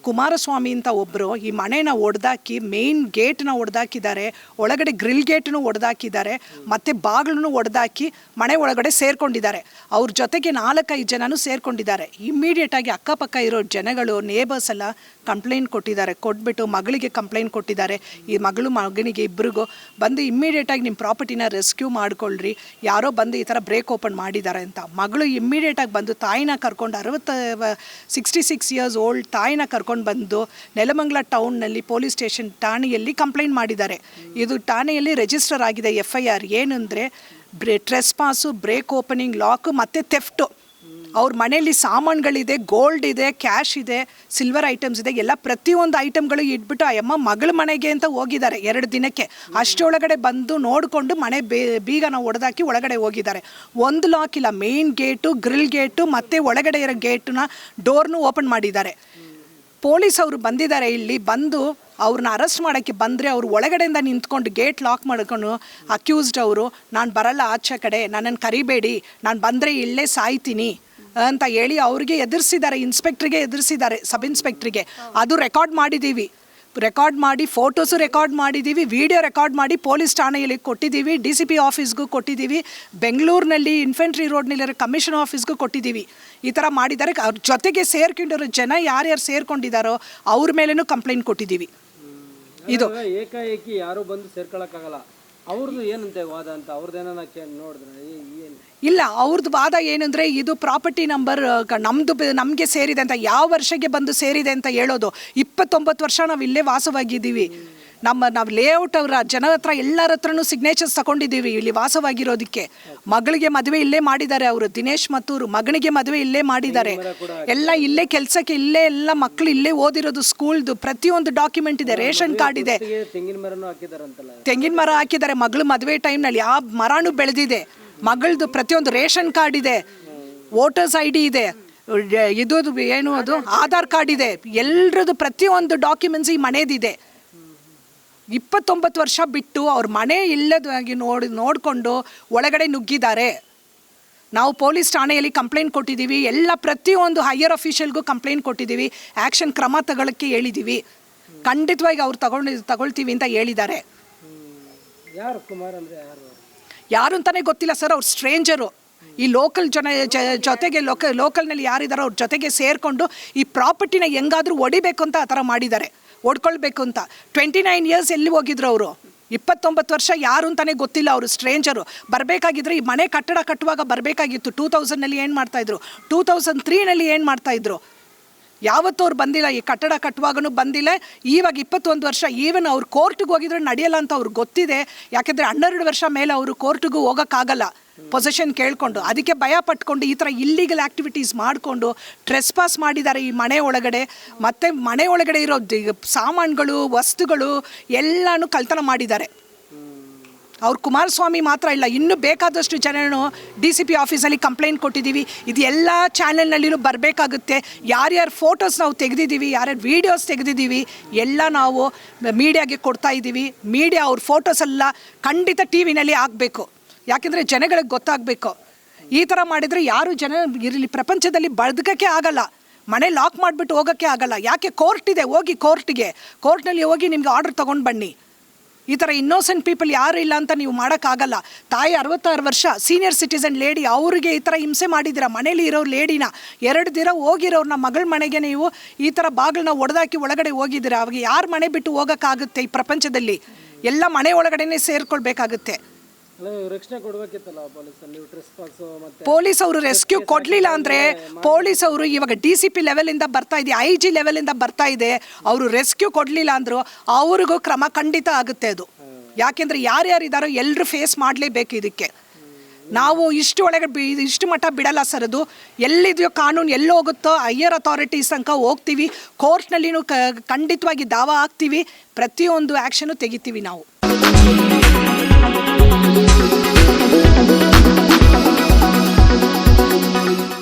ಕುಮಾರಸ್ವಾಮಿ ಅಂತ ಒಬ್ಬರು ಈ ಮನೆನ ಒಡೆದಾಕಿ ಮೇನ್ ಗೇಟ್ನ ಒಡೆದಾಕಿದ್ದಾರೆ, ಒಳಗಡೆ ಗ್ರಿಲ್ ಗೇಟ್ನು ಒಡೆದಾಕಿದ್ದಾರೆ, ಮತ್ತು ಬಾಗಿಲನ್ನು ಒಡೆದಾಕಿ ಮನೆ ಒಳಗಡೆ ಸೇರ್ಕೊಂಡಿದ್ದಾರೆ. ಅವ್ರ ಜೊತೆಗೆ 4-5 ಜನನೂ ಸೇರ್ಕೊಂಡಿದ್ದಾರೆ. ಇಮ್ಮಿಡಿಯೇಟಾಗಿ ಅಕ್ಕಪಕ್ಕ ಇರೋ ಜನಗಳು ನೇಬರ್ಸ್ ಎಲ್ಲ ಕಂಪ್ಲೇಂಟ್ ಕೊಟ್ಬಿಟ್ಟು ಮಗಳಿಗೆ ಕಂಪ್ಲೇಂಟ್ ಕೊಟ್ಟಿದ್ದಾರೆ. ಈ ಮಗನಿಗೆ ಇಬ್ಬರಿಗೂ ಬಂದು ಇಮ್ಮಿಡಿಯೇಟಾಗಿ ನಿಮ್ಮ ಪ್ರಾಪರ್ಟಿನ ರೆಸ್ಕ್ಯೂ ಮಾಡ್ಕೊಳ್ರಿ, ಯಾರೋ ಬಂದು ಈ ಥರ ಬ್ರೇಕ್ ಓಪನ್ ಮಾಡಿದ್ದಾರೆ ಅಂತ. ಮಗಳು ಇಮ್ಮಿಡಿಯೇಟಾಗಿ ಬಂದು ತಾಯಿನ ಕರ್ಕೊಂಡು 66 ಇಯರ್ಸ್ ಓಲ್ಡ್ ತಾಯಿನ ಕರ್ಕೊಂಡು ಬಂದು ನೆಲಮಂಗಲ ಟೌನ್ನಲ್ಲಿ ಪೊಲೀಸ್ ಸ್ಟೇಷನ್ ಠಾಣೆಯಲ್ಲಿ ಕಂಪ್ಲೇಂಟ್ ಮಾಡಿದ್ದಾರೆ. ಇದು ಠಾಣೆಯಲ್ಲಿ ರಿಜಿಸ್ಟರ್ ಆಗಿದೆ FIR. ಏನಂದರೆ ಟ್ರೆಸ್ಪಾಸು, ಬ್ರೇಕ್ ಓಪನಿಂಗ್, ಲಾಕು ಮತ್ತು ಥೆಫ್ಟು. ಅವ್ರ ಮನೆಯಲ್ಲಿ ಸಾಮಾನುಗಳಿದೆ, ಗೋಲ್ಡ್ ಇದೆ, ಕ್ಯಾಶ್ ಇದೆ, ಸಿಲ್ವರ್ ಐಟಮ್ಸ್ ಇದೆ, ಎಲ್ಲ ಪ್ರತಿಯೊಂದು ಐಟಮ್ಗಳು ಇಟ್ಬಿಟ್ಟು ಆ ಅಮ್ಮ ಮಗಳ ಮನೆಗೆ ಅಂತ ಹೋಗಿದ್ದಾರೆ 2 ದಿನಕ್ಕೆ. ಅಷ್ಟೊಳಗಡೆ ಬಂದು ನೋಡಿಕೊಂಡು ಮನೆ ಬೀಗನ ಒಡೆದಾಕಿ ಒಳಗಡೆ ಹೋಗಿದ್ದಾರೆ. ಒಂದು ಲಾಕ್ ಇಲ್ಲ, ಮೇನ್ ಗೇಟು, ಗ್ರಿಲ್ ಗೇಟು ಮತ್ತು ಒಳಗಡೆ ಇರೋ ಗೇಟನ್ನ ಡೋರ್ನು ಓಪನ್ ಮಾಡಿದ್ದಾರೆ. ಪೊಲೀಸ್ ಅವರು ಬಂದಿದ್ದಾರೆ, ಇಲ್ಲಿ ಬಂದು ಅವ್ರನ್ನ ಅರೆಸ್ಟ್ ಮಾಡೋಕ್ಕೆ ಬಂದರೆ ಅವ್ರು ಒಳಗಡೆಯಿಂದ ನಿಂತ್ಕೊಂಡು ಗೇಟ್ ಲಾಕ್ ಮಾಡ್ಕೊಂಡು ಅಕ್ಯೂಸ್ಡ್ ಅವರು ನಾನು ಬರಲ್ಲ ಆಚೆ ಕಡೆ, ನನ್ನನ್ನು ಕರಿಬೇಡಿ, ನಾನು ಬಂದರೆ ಇಲ್ಲೇ ಸಾಯ್ತೀನಿ ಅಂತ ಹೇಳಿ ಅವ್ರಿಗೆ ಎದುರಿಸಿದ್ದಾರೆ. ಇನ್ಸ್ಪೆಕ್ಟ್ರಿಗೆ ಎದುರಿಸಿದ್ದಾರೆ, ಸಬ್ ಇನ್ಸ್ಪೆಕ್ಟ್ರಿಗೆ. ಅದು ರೆಕಾರ್ಡ್ ಮಾಡಿದ್ದೀವಿ, ರೆಕಾರ್ಡ್ ಮಾಡಿ ಫೋಟೋಸು ರೆಕಾರ್ಡ್ ಮಾಡಿದ್ದೀವಿ, ವಿಡಿಯೋ ರೆಕಾರ್ಡ್ ಮಾಡಿ ಪೊಲೀಸ್ ಠಾಣೆಯಲ್ಲಿ ಕೊಟ್ಟಿದ್ದೀವಿ, DCP ಆಫೀಸ್ಗೂ ಕೊಟ್ಟಿದ್ದೀವಿ, ಬೆಂಗಳೂರಿನಲ್ಲಿ ಇನ್ಫೆಂಟ್ರಿ ರೋಡ್ನಲ್ಲಿರೋ ಕಮಿಷನ್ ಆಫೀಸ್ಗೂ ಕೊಟ್ಟಿದ್ದೀವಿ. ಈ ಥರ ಮಾಡಿದ್ದಾರೆ. ಅವ್ರ ಜೊತೆಗೆ ಸೇರ್ಕೊಂಡಿರೋ ಜನ ಯಾರ್ಯಾರು ಸೇರ್ಕೊಂಡಿದ್ದಾರೋ ಅವ್ರ ಮೇಲೇನೂ ಕಂಪ್ಲೇಂಟ್ ಕೊಟ್ಟಿದ್ದೀವಿ. ಇದು ಏಕಾಏಕಿ ಯಾರು ಬಂದು ಸೇರ್ಕೊಳಕ್ಕಾಗಲ್ಲ. ಅವ್ರದ್ದು ಏನಂತೆ ವಾದ ಅಂತ ಅವ್ರದ್ದೇನ ನೋಡಿದ್ರೆ ಏನು ಇಲ್ಲ, ಅವ್ರದ್ದು ವಾದ ಏನಂದರೆ ಇದು ಪ್ರಾಪರ್ಟಿ ನಂಬರ್ ನಮಗೆ ಸೇರಿದೆ ಅಂತ. ಯಾವ ವರ್ಷಕ್ಕೆ ಬಂದು ಸೇರಿದೆ ಅಂತ ಹೇಳೋದು? 29 ವರ್ಷ ನಾವು ಇಲ್ಲೇ ವಾಸವಾಗಿದ್ದೀವಿ. ನಾವು ಲೇಔಟ್ ಅವರ ಜನ ಹತ್ರ ಎಲ್ಲರ ಹತ್ರನೂ ಸಿಗ್ನೇಚರ್ಸ್ ತಗೊಂಡಿದ್ದೀವಿ ಇಲ್ಲಿ ವಾಸವಾಗಿರೋದಕ್ಕೆ. ಮಗಳಿಗೆ ಮದುವೆ ಇಲ್ಲೇ ಮಾಡಿದ್ದಾರೆ ಅವರು, ದಿನೇಶ್ ಮತ್ತೂರು ಮಗನಿಗೆ ಮದುವೆ ಇಲ್ಲೇ ಮಾಡಿದ್ದಾರೆ. ಎಲ್ಲ ಇಲ್ಲೇ ಕೆಲಸಕ್ಕೆ ಇಲ್ಲೇ, ಎಲ್ಲ ಮಕ್ಕಳು ಇಲ್ಲೇ ಓದಿರೋದು, ಸ್ಕೂಲ್ದು ಪ್ರತಿಯೊಂದು ಡಾಕ್ಯುಮೆಂಟ್ ಇದೆ, ರೇಷನ್ ಕಾರ್ಡ್ ಇದೆ. ತೆಂಗಿನ ಮರ ಹಾಕಿದ್ದಾರೆ ಮಗಳು ಮದುವೆ ಟೈಮ್ನಲ್ಲಿ, ಆ ಮರನೂ ಬೆಳೆದಿದೆ. ಮಗಳದು ಪ್ರತಿಯೊಂದು ರೇಷನ್ ಕಾರ್ಡ್ ಇದೆ, ವೋಟರ್ಸ್ ID ಇದೆ, ಇದು ಏನು ಅದು ಆಧಾರ್ ಕಾರ್ಡ್ ಇದೆ, ಎಲ್ಲರದ್ದು ಪ್ರತಿಯೊಂದು ಡಾಕ್ಯುಮೆಂಟ್ಸ್ ಈ ಮನೆದಿದೆ. 29 ವರ್ಷ ಬಿಟ್ಟು ಅವ್ರ ಮನೆ ಇಲ್ಲದಾಗಿ ನೋಡಿಕೊಂಡು ಒಳಗಡೆ ನುಗ್ಗಿದ್ದಾರೆ. ನಾವು ಪೊಲೀಸ್ ಠಾಣೆಯಲ್ಲಿ ಕಂಪ್ಲೇಂಟ್ ಕೊಟ್ಟಿದ್ದೀವಿ, ಎಲ್ಲ ಪ್ರತಿಯೊಂದು ಹೈಯರ್ ಅಫಿಷಿಯಲ್ಗೂ ಕಂಪ್ಲೇಂಟ್ ಕೊಟ್ಟಿದ್ದೀವಿ, ಆ್ಯಕ್ಷನ್ ಕ್ರಮ ತಗೊಳ್ಳೋಕ್ಕೆ ಹೇಳಿದ್ದೀವಿ. ಖಂಡಿತವಾಗಿ ಅವ್ರು ತಗೊಳ್ತೀವಿ ಅಂತ ಹೇಳಿದ್ದಾರೆ. ಯಾರು ಕುಮಾರ್ ಅಂದರೆ ಯಾರು ಅಂತಲೇ ಗೊತ್ತಿಲ್ಲ ಸರ್, ಅವ್ರು ಸ್ಟ್ರೇಂಜರು. ಈ ಲೋಕಲ್ ಜನ ಜೊತೆಗೆ ಲೋಕಲ್ನಲ್ಲಿ ಯಾರಿದ್ದಾರೋ ಅವ್ರ ಜೊತೆಗೆ ಸೇರಿಕೊಂಡು ಈ ಪ್ರಾಪರ್ಟಿನ ಹೆಂಗಾದರೂ ಹೊಡಿಬೇಕು ಅಂತ ಆ ಥರ ಮಾಡಿದ್ದಾರೆ, ಹೊಡ್ಕೊಳ್ಬೇಕು ಅಂತ. 29 ಇಯರ್ಸ್ ಎಲ್ಲಿ ಹೋಗಿದ್ರು ಅವರು? 29 ವರ್ಷ ಯಾರು ಅಂತಲೇ ಗೊತ್ತಿಲ್ಲ, ಅವರು ಸ್ಟ್ರೇಂಜರು. ಬರಬೇಕಾಗಿದ್ರೆ ಈ ಮನೆ ಕಟ್ಟಡ ಕಟ್ಟುವಾಗ ಬರಬೇಕಾಗಿತ್ತು. 2000ನಲ್ಲಿ ಏನು ಮಾಡ್ತಾಯಿದ್ರು, 2003ನಲ್ಲಿ ಏನು ಮಾಡ್ತಾಯಿದ್ರು? ಯಾವತ್ತೂ ಅವ್ರು ಬಂದಿಲ್ಲ, ಈ ಕಟ್ಟಡ ಕಟ್ಟುವಾಗೂ ಬಂದಿಲ್ಲ. ಇವಾಗ 21 ವರ್ಷ, ಈವನ್ ಅವ್ರು ಕೋರ್ಟಿಗೆ ಹೋಗಿದ್ರೆ ನಡೆಯಲ್ಲ ಅಂತ ಅವ್ರಿಗೆ ಗೊತ್ತಿದೆ. ಯಾಕೆಂದರೆ 12 ವರ್ಷ ಮೇಲೆ ಅವರು ಕೋರ್ಟಿಗೂ ಹೋಗೋಕ್ಕಾಗಲ್ಲ ಪೊಸೆಷನ್ ಕೇಳಿಕೊಂಡು. ಅದಕ್ಕೆ ಭಯ ಪಟ್ಕೊಂಡು ಈ ಥರ ಇಲ್ಲೀಗಲ್ ಆ್ಯಕ್ಟಿವಿಟೀಸ್ ಮಾಡಿಕೊಂಡು ಟ್ರೆಸ್ಪಾಸ್ ಮಾಡಿದ್ದಾರೆ ಈ ಮನೆ ಒಳಗಡೆ. ಮತ್ತು ಮನೆ ಒಳಗಡೆ ಇರೋ ಸಾಮಾನುಗಳು, ವಸ್ತುಗಳು ಎಲ್ಲನೂ ಕಳ್ತನ ಮಾಡಿದ್ದಾರೆ. ಅವ್ರು ಕುಮಾರಸ್ವಾಮಿ ಮಾತ್ರ ಇಲ್ಲ, ಇನ್ನೂ ಬೇಕಾದಷ್ಟು ಜನನು DCP ಆಫೀಸಲ್ಲಿ ಕಂಪ್ಲೇಂಟ್ ಕೊಟ್ಟಿದ್ದೀವಿ. ಇದು ಎಲ್ಲ ಚಾನೆಲ್ನಲ್ಲಿನೂ ಬರಬೇಕಾಗುತ್ತೆ. ಯಾರ್ಯಾರು ಫೋಟೋಸ್ ನಾವು ತೆಗೆದಿದ್ದೀವಿ, ಯಾರ್ಯಾರು ವೀಡಿಯೋಸ್ ತೆಗೆದಿದ್ದೀವಿ ಎಲ್ಲ ನಾವು ಮೀಡಿಯಾಗೆ ಕೊಡ್ತಾ ಇದ್ದೀವಿ. ಮೀಡಿಯಾ ಅವ್ರ ಫೋಟೋಸ್ ಎಲ್ಲ ಖಂಡಿತ TV ನಲ್ಲಿ ಆಗಬೇಕು, ಯಾಕೆಂದರೆ ಜನಗಳಿಗೆ ಗೊತ್ತಾಗಬೇಕು. ಈ ಥರ ಮಾಡಿದರೆ ಯಾರು ಜನ ಇರಲಿ ಪ್ರಪಂಚದಲ್ಲಿ ಬದುಕೋಕ್ಕೆ ಆಗಲ್ಲ. ಮನೆ ಲಾಕ್ ಮಾಡಿಬಿಟ್ಟು ಹೋಗೋಕ್ಕೆ ಆಗಲ್ಲ. ಯಾಕೆ? ಕೋರ್ಟ್ ಇದೆ, ಹೋಗಿ ಕೋರ್ಟ್ನಲ್ಲಿ ಹೋಗಿ ನಿಮಗೆ ಆರ್ಡರ್ ತೊಗೊಂಡು ಬನ್ನಿ. ಈ ಥರ ಇನ್ನೋಸೆಂಟ್ ಪೀಪಲ್ ಯಾರು ಇಲ್ಲ ಅಂತ ನೀವು ಮಾಡೋಕ್ಕಾಗಲ್ಲ. ತಾಯಿ 66 ವರ್ಷ ಸೀನಿಯರ್ ಸಿಟಿಸನ್ ಲೇಡಿ, ಅವ್ರಿಗೆ ಈ ಥರ ಹಿಂಸೆ ಮಾಡಿದ್ದೀರಾ. ಮನೇಲಿ ಇರೋ ಲೇಡಿನ 2 ದಿನ ಹೋಗಿರೋರ್ನ ಮಗಳ ಮನೆಗೆ ನೀವು ಈ ಥರ ಬಾಗಿಲನ್ನ ಒಡೆದಾಕಿ ಒಳಗಡೆ ಹೋಗಿದ್ದೀರಾ. ಅವಾಗ ಯಾರು ಮನೆ ಬಿಟ್ಟು ಹೋಗೋಕ್ಕಾಗುತ್ತೆ? ಈ ಪ್ರಪಂಚದಲ್ಲಿ ಎಲ್ಲ ಮನೆ ಒಳಗಡೆನೇ ಸೇರ್ಕೊಳ್ಬೇಕಾಗುತ್ತೆ. ಪೊಲೀಸ್ ಅವರು ರೆಸ್ಕ್ಯೂ ಕೊಡಲಿಲ್ಲ ಅಂದರೆ, ಪೊಲೀಸ್ ಅವರು ಇವಾಗ DCP ಲೆವೆಲಿಂದ ಬರ್ತಾ ಇದೆ, IG ಲೆವೆಲಿಂದ ಬರ್ತಾ ಇದೆ. ಅವರು ರೆಸ್ಕ್ಯೂ ಕೊಡಲಿಲ್ಲ ಅಂದರು ಅವ್ರಿಗೂ ಕ್ರಮ ಖಂಡಿತ ಆಗುತ್ತೆ ಅದು. ಯಾಕೆಂದರೆ ಯಾರ್ಯಾರಿದ್ದಾರೋ ಎಲ್ಲರೂ ಫೇಸ್ ಮಾಡಲೇಬೇಕು ಇದಕ್ಕೆ. ನಾವು ಇಷ್ಟು ಮಟ್ಟ ಬಿಡಲ್ಲ ಸರ್. ಅದು ಎಲ್ಲಿದೆಯೋ ಕಾನೂನು ಎಲ್ಲಿ ಹೋಗುತ್ತೋ ಹೈಯರ್ ಅಥಾರಿಟೀಸ್ ತನಕ ಹೋಗ್ತೀವಿ. ಕೋರ್ಟ್ನಲ್ಲಿನೂ ಖಂಡಿತವಾಗಿ ದಾವ ಹಾಕ್ತೀವಿ. ಪ್ರತಿಯೊಂದು ಆ್ಯಕ್ಷನು ತೆಗಿತೀವಿ ನಾವು.